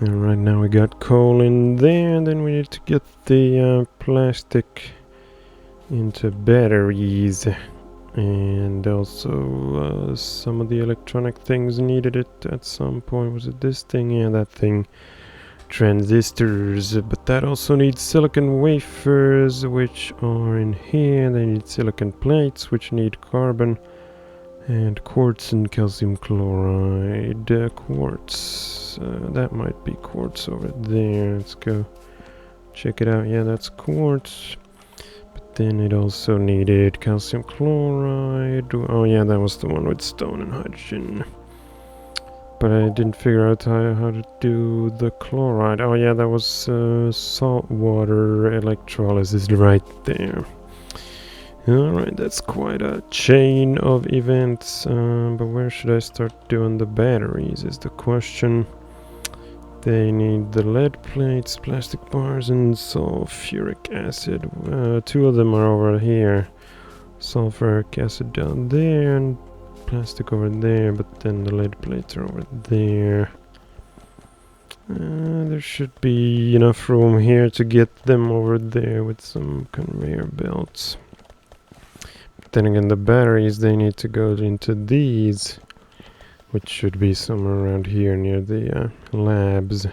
And right now we got coal in there, and then we need to get the plastic into batteries. And also some of the electronic things needed it at some point. Was it this thing? Yeah, that thing. Transistors, but that also needs silicon wafers, which are in here. They need silicon plates, which need carbon, and quartz and calcium chloride. Quartz, that might be quartz over there. Let's go check it out. Yeah, that's quartz. But then it also needed calcium chloride. Oh yeah, that was the one with stone and hydrogen. But I didn't figure out how to do the chloride. Oh yeah, that was salt water electrolysis right there. Alright, that's quite a chain of events. But where should I start doing the batteries is the question. They need the lead plates, plastic bars, and sulfuric acid. Two of them are over here. Sulfuric acid down there, and plastic over there, but then the lead plates are over there. There should be enough room here to get them over there with some conveyor belts. But then again, the batteries, they need to go into these, which should be somewhere around here near the labs.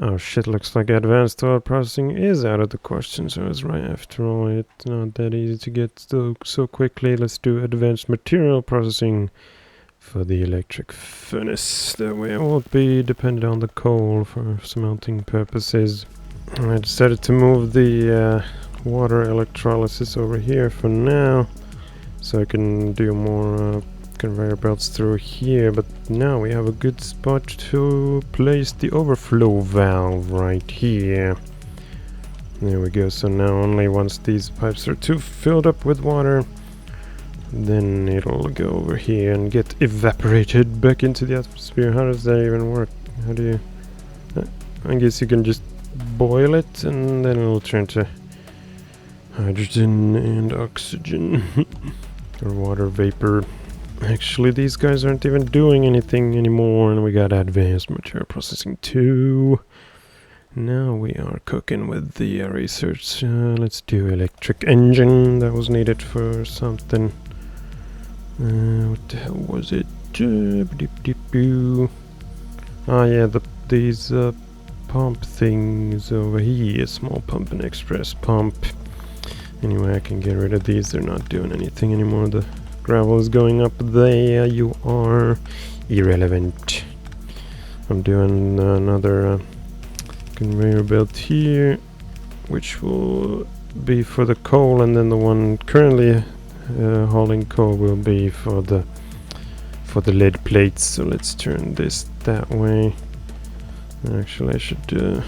Oh shit, looks like advanced oil processing is out of the question, so I was right after all. It's not that easy to get so quickly. Let's do advanced material processing for the electric furnace. That way I won't be dependent on the coal for smelting purposes. I decided to move the water electrolysis over here for now, so I can do more conveyor belts through here, but now we have a good spot to place the overflow valve right here. There we go. So now only once these pipes are too filled up with water, then it'll go over here and get evaporated back into the atmosphere. How does that even work? How do you... I guess you can just boil it and then it'll turn to hydrogen and oxygen or water vapor. Actually, these guys aren't even doing anything anymore, and we got advanced material processing too. Now we are cooking with the research. Let's do electric engine. That was needed for something. What the hell was it? Ah yeah, these pump things over here. Small pump and express pump. Anyway, I can get rid of these. They're not doing anything anymore. The gravel is going up there. You are irrelevant. I'm doing another conveyor belt here, which will be for the coal, and then the one currently hauling coal will be for the lead plates. So let's turn this that way. Actually, I should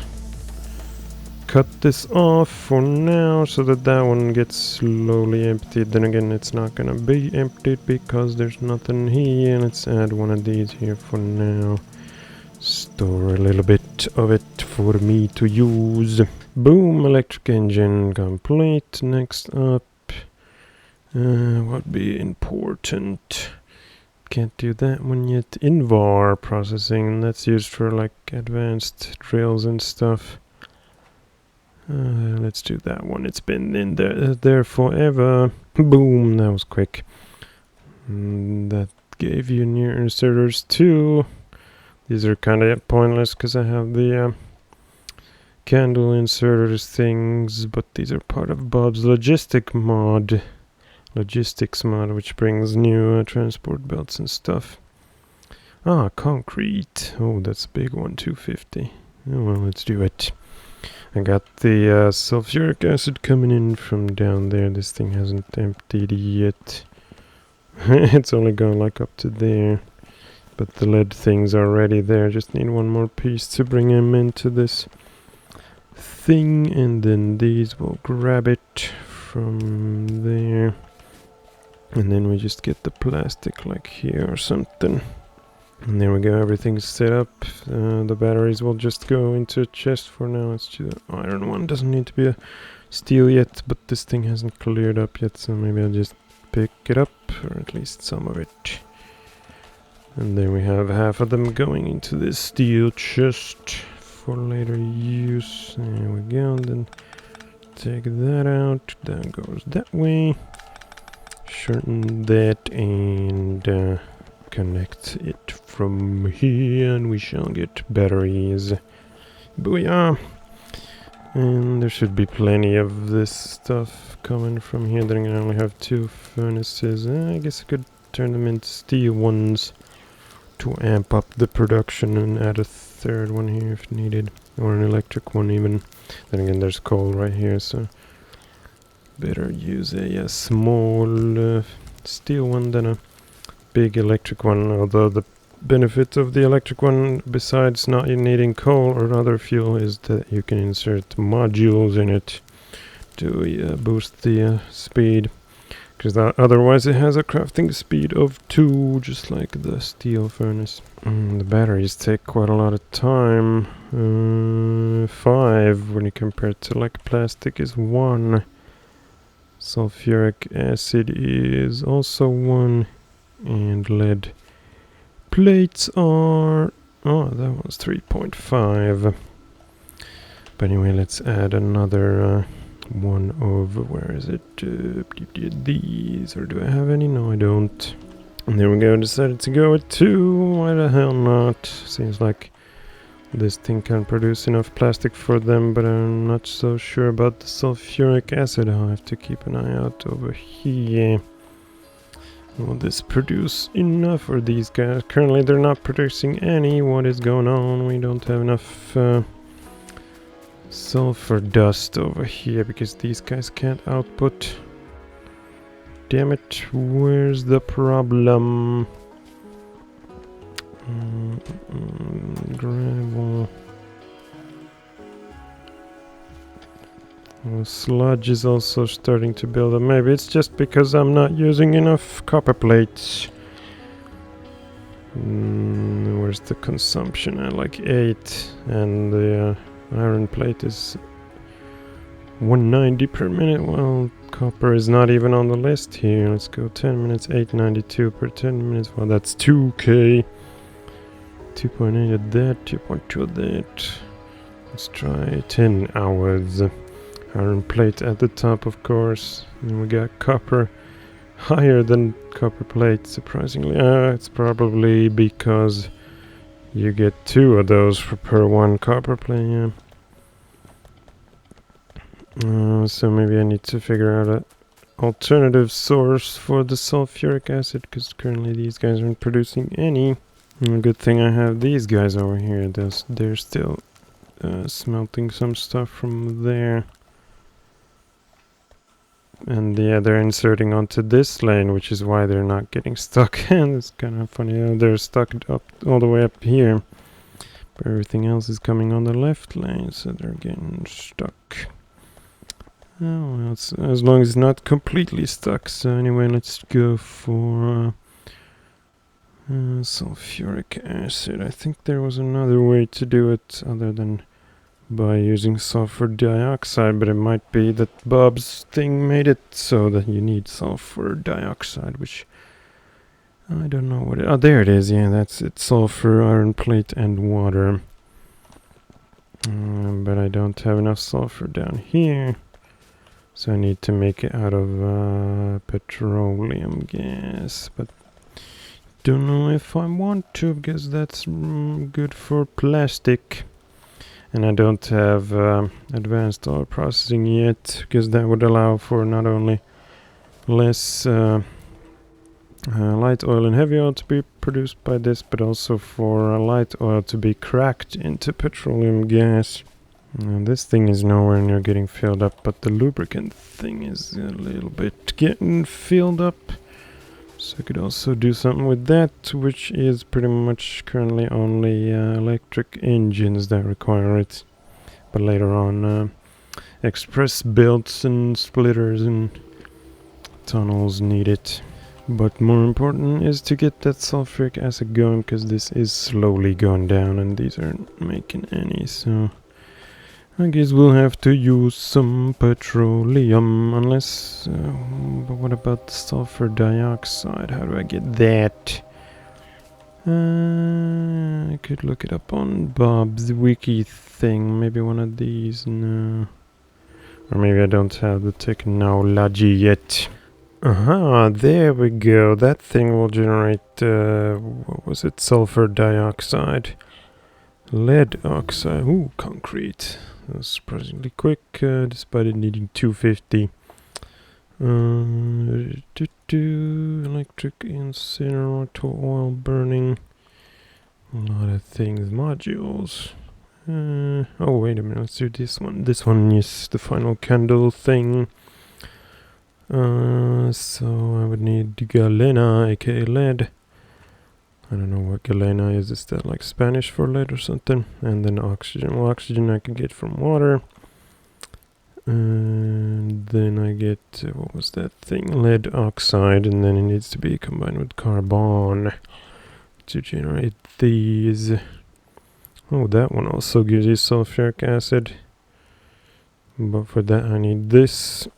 cut this off for now so that one gets slowly emptied. Then again, it's not gonna be emptied because there's nothing here. Let's add one of these here for now. Store a little bit of it for me to use. Boom, electric engine complete. Next up, what be important? Can't do that one yet. Invar processing, that's used for like advanced drills and stuff. Let's do that one. It's been in there forever. Boom, that was quick. That gave you near inserters too. These are kind of pointless because I have the candle inserters things, but these are part of Bob's logistics mod, which brings new transport belts and stuff. Ah, concrete. Oh, that's a big one, 250. Oh well, let's do it. I got the sulfuric acid coming in from down there. This thing hasn't emptied yet. It's only gone like up to there. But the lead things are already there. Just need one more piece to bring them into this thing. And then these will grab it from there. And then we just get the plastic like here or something. And there we go, everything's set up. The batteries will just go into a chest for now. Let's do the iron one. Doesn't need to be a steel yet, but this thing hasn't cleared up yet, so maybe I'll just pick it up, or at least some of it. And then we have half of them going into this steel chest for later use. There we go. And then take that out. That goes that way. Shorten that and connect it from here, and we shall get batteries. Booyah! And there should be plenty of this stuff coming from here. Then I only have 2 furnaces. I guess I could turn them into steel ones to amp up the production and add a 3rd one here if needed, or an electric one even. Then again, there's coal right here, so better use a small steel one than a big electric one, although the benefit of the electric one, besides not needing coal or other fuel, is that you can insert modules in it to boost the speed, because otherwise it has a crafting speed of 2, just like the steel furnace. The batteries take quite a lot of time, 5 when you compare it to like plastic is 1. Sulfuric acid is also 1, and lead plates are... oh, that was 3.5. But anyway, let's add another one of... where is it? These, or do I have any? No, I don't. And there we go, decided to go with 2. Why the hell not? Seems like this thing can produce enough plastic for them, but I'm not so sure about the sulfuric acid. I'll have to keep an eye out over here. Will this produce enough for these guys? Currently they're not producing any. What is going on? We don't have enough sulfur dust over here because these guys can't output. Damn it, where's the problem? Gravel. Well, sludge is also starting to build up. Maybe it's just because I'm not using enough copper plates. Where's the consumption? I like 8, and the iron plate is 190 per minute. Well, copper is not even on the list here. Let's go 10 minutes, 892 per 10 minutes. Well, that's 2k. 2.8 of that, 2.2 of that. Let's try 10 hours. Iron plate at the top, of course. And we got copper higher than copper plate, surprisingly. It's probably because you get 2 of those per 1 copper plate, yeah. So maybe I need to figure out an alternative source for the sulfuric acid, because currently these guys aren't producing any. Good thing I have these guys over here. They're still smelting some stuff from there. And yeah, they're inserting onto this lane, which is why they're not getting stuck. And it's kind of funny, they're stuck up all the way up here. But everything else is coming on the left lane, so they're getting stuck. Oh, well, as long as it's not completely stuck. So anyway, let's go for sulfuric acid. I think there was another way to do it other than by using sulfur dioxide, but it might be that Bob's thing made it so that you need sulfur dioxide, which I don't know what it... oh, there it is. Yeah, that's it. Sulfur, iron plate, and water. But I don't have enough sulfur down here, so I need to make it out of petroleum gas, but don't know if I want to, because that's good for plastic. And I don't have advanced oil processing yet, because that would allow for not only less light oil and heavy oil to be produced by this, but also for light oil to be cracked into petroleum gas. And this thing is nowhere near getting filled up, but the lubricant thing is a little bit getting filled up. So I could also do something with that, which is pretty much currently only electric engines that require it. But later on, express belts and splitters and tunnels need it. But more important is to get that sulfuric acid going, because this is slowly going down and these aren't making any. So I guess we'll have to use some petroleum, unless... but what about the sulfur dioxide? How do I get that? I could look it up on Bob's wiki thing. Maybe one of these. No. Or maybe I don't have the technology yet. Aha, there we go. That thing will generate, what was it? Sulfur dioxide. Lead oxide. Ooh, concrete. That was surprisingly quick, despite it needing 250. Electric incinerator, oil burning. A lot of things. Modules. Oh, wait a minute. Let's do this one. This one is the final candle thing. So I would need galena, aka lead. I don't know what galena is. Is that like Spanish for lead or something? And then oxygen. Well, oxygen I can get from water. And then I get, what was that thing? Lead oxide. And then it needs to be combined with carbon to generate these. Oh, that one also gives you sulfuric acid. But for that I need this.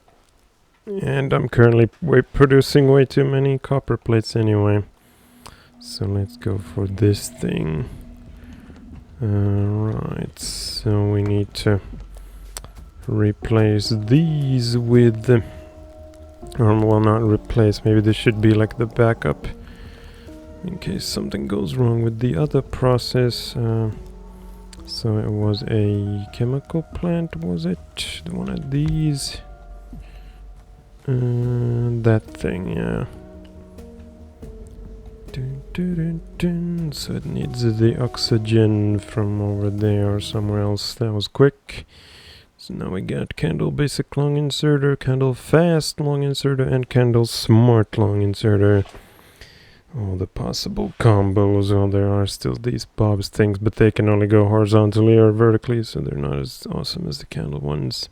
And I'm currently producing way too many copper plates anyway. So let's go for this thing. Right, so we need to replace these with, or well, not replace, maybe this should be like the backup in case something goes wrong with the other process. So it was a chemical plant, was it? One of these? That thing, yeah. So it needs the oxygen from over there or somewhere else. That was quick. So now we got candle basic long inserter, candle fast long inserter, and candle smart long inserter. All the possible combos. Well, there are still these Bob's things, but they can only go horizontally or vertically, so they're not as awesome as the candle ones.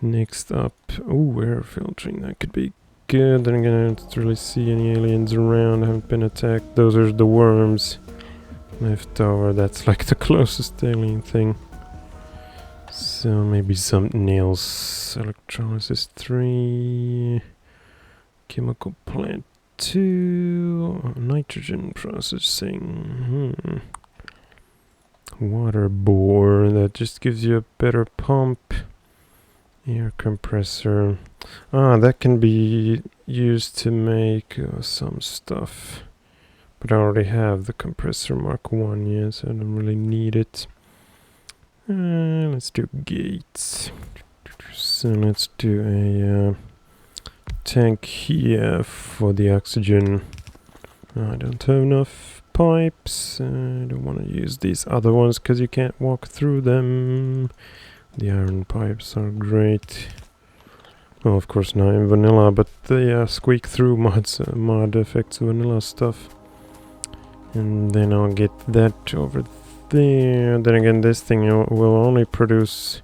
Next up, air filtering. That could be good. Then again, I don't really see any aliens around. I haven't been attacked. Those are the worms left over. That's like the closest alien thing. So maybe something else. Electrolysis 3. Chemical plant 2. Nitrogen processing. Water bore. That just gives you a better pump. Air compressor. That can be used to make some stuff. But I already have the compressor Mark 1, yeah, so I don't really need it. Let's do gates. So let's do a tank here for the oxygen. I don't have enough pipes. I don't want to use these other ones because you can't walk through them. The iron pipes are great. Well, of course not in vanilla, but they squeak through mod affects vanilla stuff. And then I'll get that over there. Then again, this thing will only produce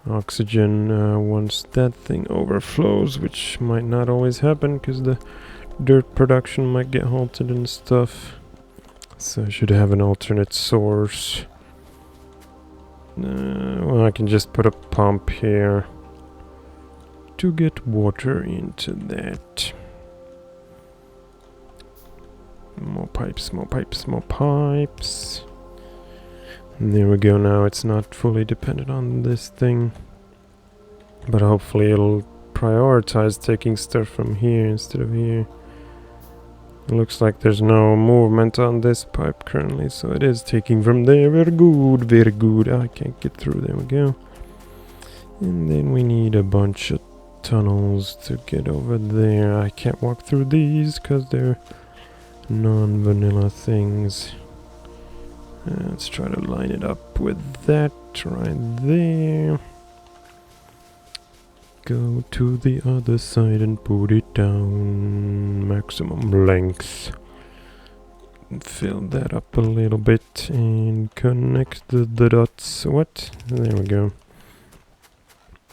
oxygen once that thing overflows, which might not always happen because the dirt production might get halted and stuff. So I should have an alternate source. Well, I can just put a pump here to get water into that. More pipes, more pipes, more pipes. And there we go. Now it's not fully dependent on this thing, but hopefully it'll prioritize taking stuff from here instead of here. It looks like there's no movement on this pipe currently, so it is taking from there. Very good, very good. I can't get through. There we go. And then we need a bunch of tunnels to get over there. I can't walk through these because they're non-vanilla things. Let's try to line it up with that right there. Go to the other side and put it down. Maximum length. Fill that up a little bit and connect the dots. What? There we go.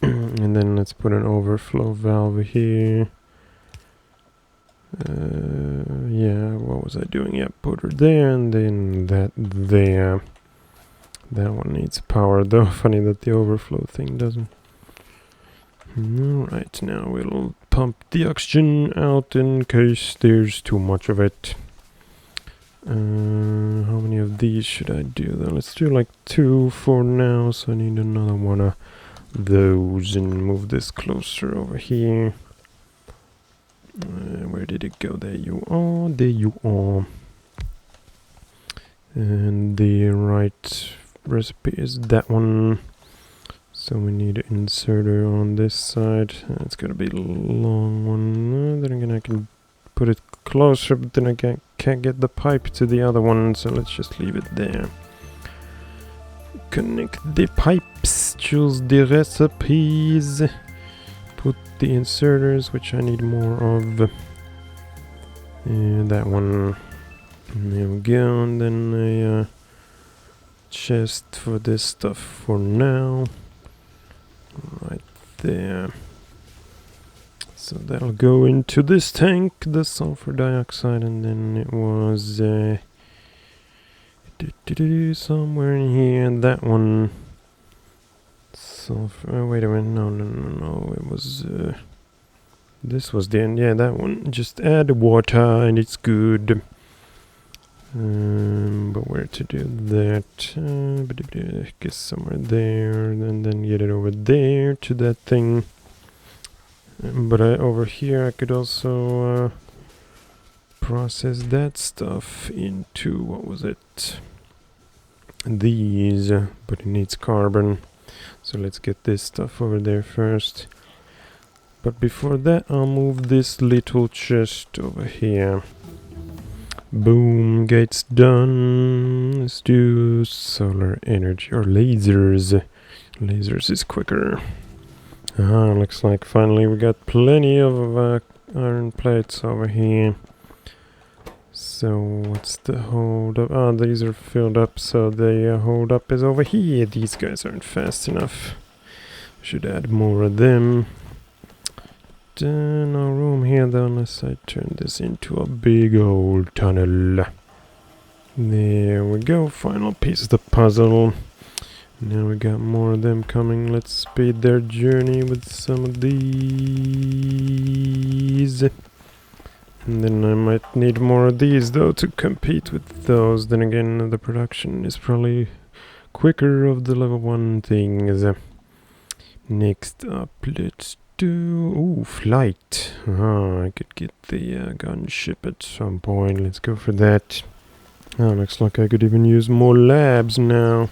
And then let's put an overflow valve here. Yeah, what was I doing? Yeah, put her there and then that there. That one needs power though. Funny that the overflow thing doesn't. Alright, now we'll pump the oxygen out in case there's too much of it. How many of these should I do though? Let's do like 2 for now, so I need another one of those, and move this closer over here. Where did it go? There you are, there you are. And the right recipe is that one. So we need an inserter on this side. It's gonna be a long one. Then again I can put it closer, but then I can't get the pipe to the other one, so let's just leave it there. Connect the pipes, choose the recipes, put the inserters, which I need more of. And that one. There we go, and then a chest for this stuff for now. Right there. So that'll go into this tank, the sulfur dioxide, and then it was somewhere in here, that one. Sulfur, oh, wait a minute, no, it was, this was the end, yeah, that one. Just add water and it's good. But where to do that? I guess somewhere there, and then get it over there to that thing. But over here I could also process that stuff into, what was it? These, but it needs carbon. So let's get this stuff over there first. But before that, I'll move this little chest over here. Boom, gates done. Let's do solar energy or lasers. Lasers is quicker. Looks like finally we got plenty of iron plates over here. So what's the hold up? Ah, these are filled up, so the hold up is over here. These guys aren't fast enough. Should add more of them. No room here though, unless I turn this into a big old tunnel. There we go, final piece of the puzzle. Now we got more of them coming. Let's speed their journey with some of these. And then I might need more of these though to compete with those. Then again, the production is probably quicker of the level 1 things. Next up, let's do flight. I could get the gunship at some point. Let's go for that. Looks like I could even use more labs now.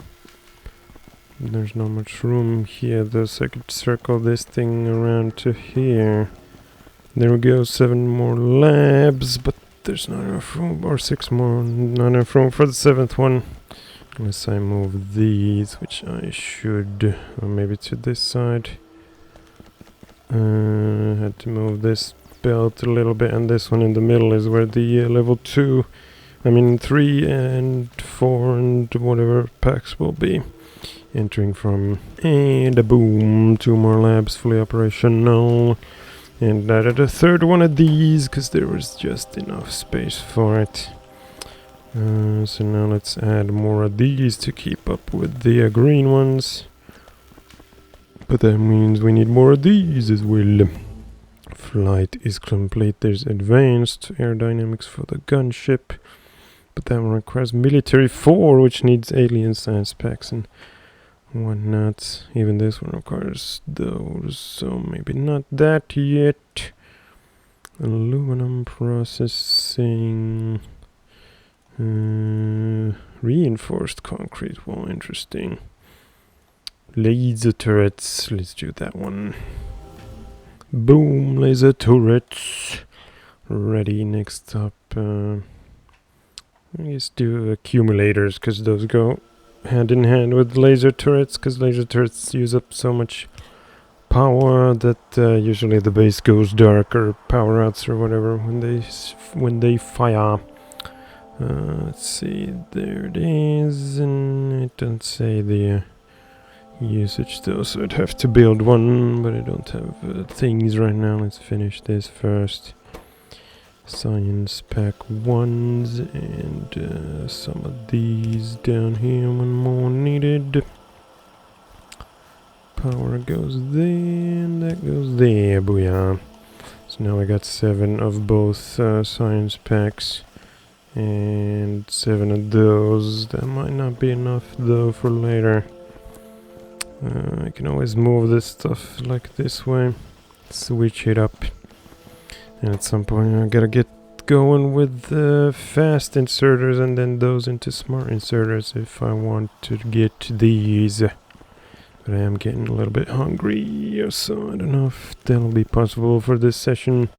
There's not much room here though, so I could circle this thing around to here. There we go, 7 more labs, but there's not enough room, or 6 more, not enough room for the 7th one. Unless I move these, which I should, or maybe to this side. Had to move this belt a little bit, and this one in the middle is where the level 3 and 4 and whatever packs will be entering from. And a boom, 2 more labs fully operational. And added a 3rd one of these because there was just enough space for it. So now let's add more of these to keep up with the green ones. But that means we need more of these as well. Flight is complete. There's advanced aerodynamics for the gunship. But that one requires military 4, which needs alien science packs and whatnot. Even this one requires those, so maybe not that yet. Aluminum processing. Reinforced concrete, well, interesting. Laser turrets, let's do that one. Boom, laser turrets. Ready, next up. Let's do accumulators, because those go hand in hand with laser turrets, because laser turrets use up so much power that usually the base goes dark or power outs or whatever when they fire. Let's see, there it is, and it doesn't say the usage though, so I'd have to build one, but I don't have things right now. Let's finish this first. Science pack 1s and some of these down here, one more needed. Power goes there and that goes there, booyah. So now I got 7 of both science packs. And 7 of those. That might not be enough though for later. I can always move this stuff like this way, switch it up, and at some point I gotta get going with the fast inserters and then those into smart inserters if I want to get these. But I am getting a little bit hungry, so I don't know if that'll be possible for this session.